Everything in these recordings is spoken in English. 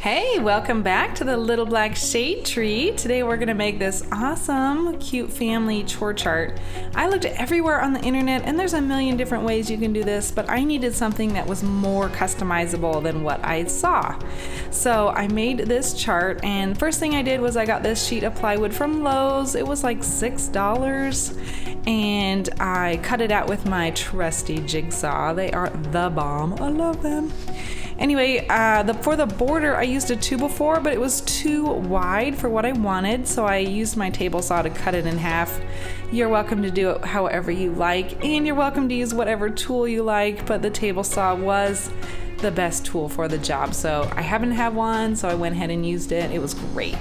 Hey, welcome back to the Little Black Shade Tree. Today we're gonna make this awesome, cute family chore chart. I looked everywhere on the internet and there's a million different ways you can do this, but I needed something that was more customizable than what I saw. So I made this chart, and first thing I did was I got this sheet of plywood from Lowe's. It was like $6, and I cut it out with my trusty jigsaw. They are the bomb. I love them. Anyway, for the border, I used a 2x4, but it was too wide for what I wanted, so I used my table saw to cut it in half. You're welcome to do it however you like, and you're welcome to use whatever tool you like, but the table saw was the best tool for the job. So I happen to have one, so I went ahead and used it. It was great.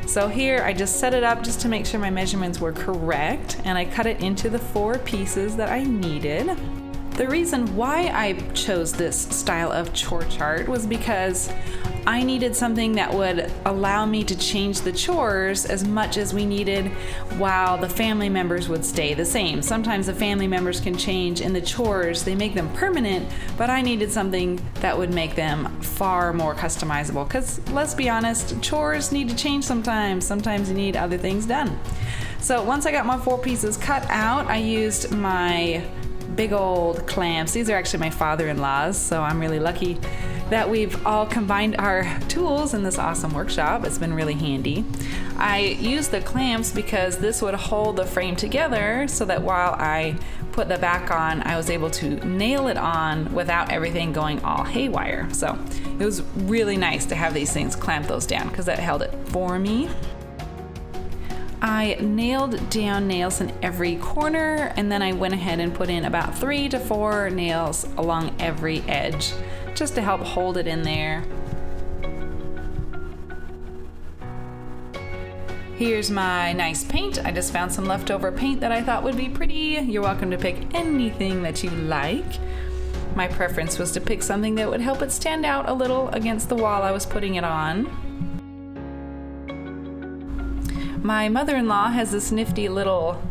So here, I just set it up just to make sure my measurements were correct, and I cut it into the 4 pieces that I needed. The reason why I chose this style of chore chart was because I needed something that would allow me to change the chores as much as we needed while the family members would stay the same. Sometimes the family members can change and the chores, they make them permanent, but I needed something that would make them far more customizable, because let's be honest, chores need to change sometimes. Sometimes you need other things done. So once I got my 4 pieces cut out, I used my big old clamps. These are actually my father-in-law's, so I'm really lucky that we've all combined our tools in this awesome workshop. It's been really handy. I used the clamps because this would hold the frame together so that while I put the back on, I was able to nail it on without everything going all haywire. So it was really nice to have these things clamp those down because that held it for me. I nailed down nails in every corner, and then I went ahead and put in about 3 to 4 nails along every edge just to help hold it in there. Here's my nice paint. I just found some leftover paint that I thought would be pretty. You're welcome to pick anything that you like. My preference was to pick something that would help it stand out a little against the wall I was putting it on. My mother-in-law has this nifty little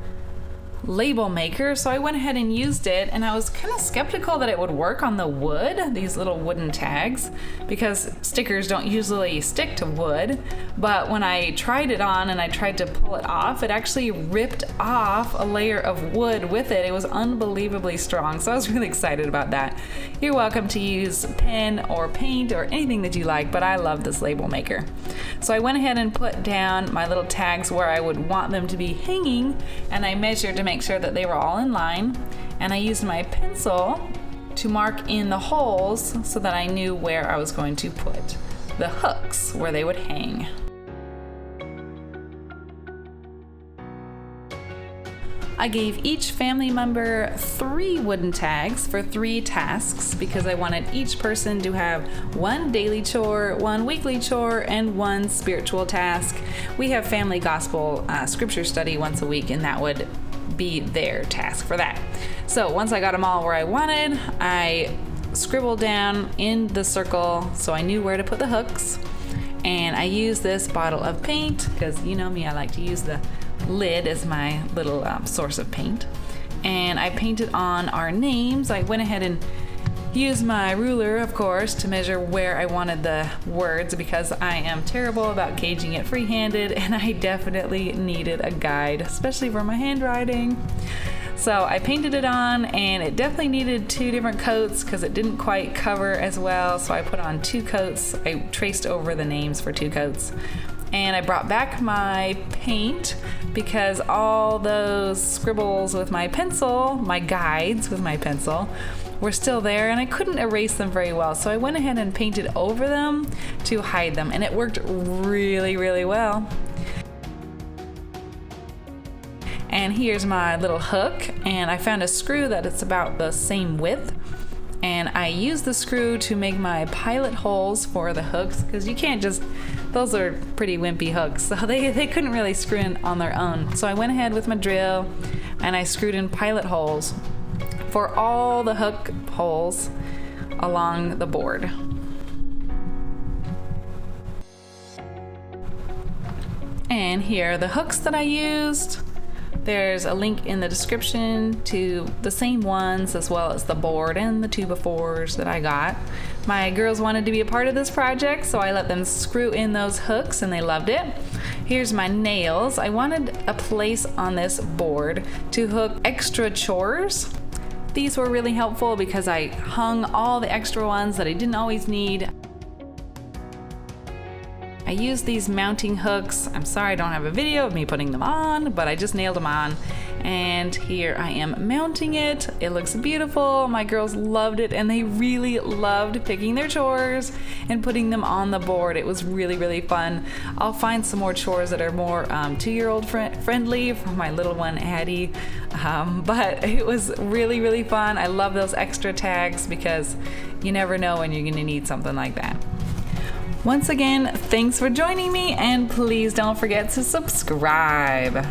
label maker, so I went ahead and used it, and I was kind of skeptical that it would work on the wood, these little wooden tags, because stickers don't usually stick to wood, but when I tried it on and I tried to pull it off, it actually ripped off a layer of wood with it. It was unbelievably strong, so I was really excited about that. You're welcome to use pen or paint or anything that you like, but I love this label maker. So I went ahead and put down my little tags where I would want them to be hanging, and I measured to make sure that they were all in line, and I used my pencil to mark in the holes so that I knew where I was going to put the hooks where they would hang. I gave each family member 3 wooden tags for 3 tasks because I wanted each person to have 1 daily chore, 1 weekly chore, and 1 spiritual task. We have family gospel scripture study once a week, and that would be their task for that. So once I got them all where I wanted, I scribbled down in the circle so I knew where to put the hooks, and I used this bottle of paint because you know me, I like to use the lid as my little source of paint, and I painted on our names. I went ahead and used my ruler, of course, to measure where I wanted the words because I am terrible about gauging it free-handed, and I definitely needed a guide, especially for my handwriting. So I painted it on, and it definitely needed 2 different coats because it didn't quite cover as well, so I put on 2 coats. I traced over the names for 2 coats. And I brought back my paint because all those scribbles with my pencil, my guides with my pencil, were still there, and I couldn't erase them very well. So I went ahead and painted over them to hide them, and it worked really, really well. And here's my little hook, and I found a screw that it's about the same width. And I used the screw to make my pilot holes for the hooks because you can't just, those are pretty wimpy hooks, so they couldn't really screw in on their own. So I went ahead with my drill and I screwed in pilot holes for all the hook holes along the board. And here are the hooks that I used. There's a link in the description to the same ones as well as the board and the 2x4s that I got. My girls wanted to be a part of this project, so I let them screw in those hooks and they loved it. Here's my nails. I wanted a place on this board to hook extra chores. These were really helpful because I hung all the extra ones that I didn't always need. I used these mounting hooks. I'm sorry I don't have a video of me putting them on, but I just nailed them on. And here I am mounting it. It looks beautiful. My girls loved it and they really loved picking their chores and putting them on the board. It was really, really fun. I'll find some more chores that are more 2-year-old friendly for my little one, Addie. But it was really, really fun. I love those extra tags because you never know when you're gonna need something like that. Once again, thanks for joining me and please don't forget to subscribe.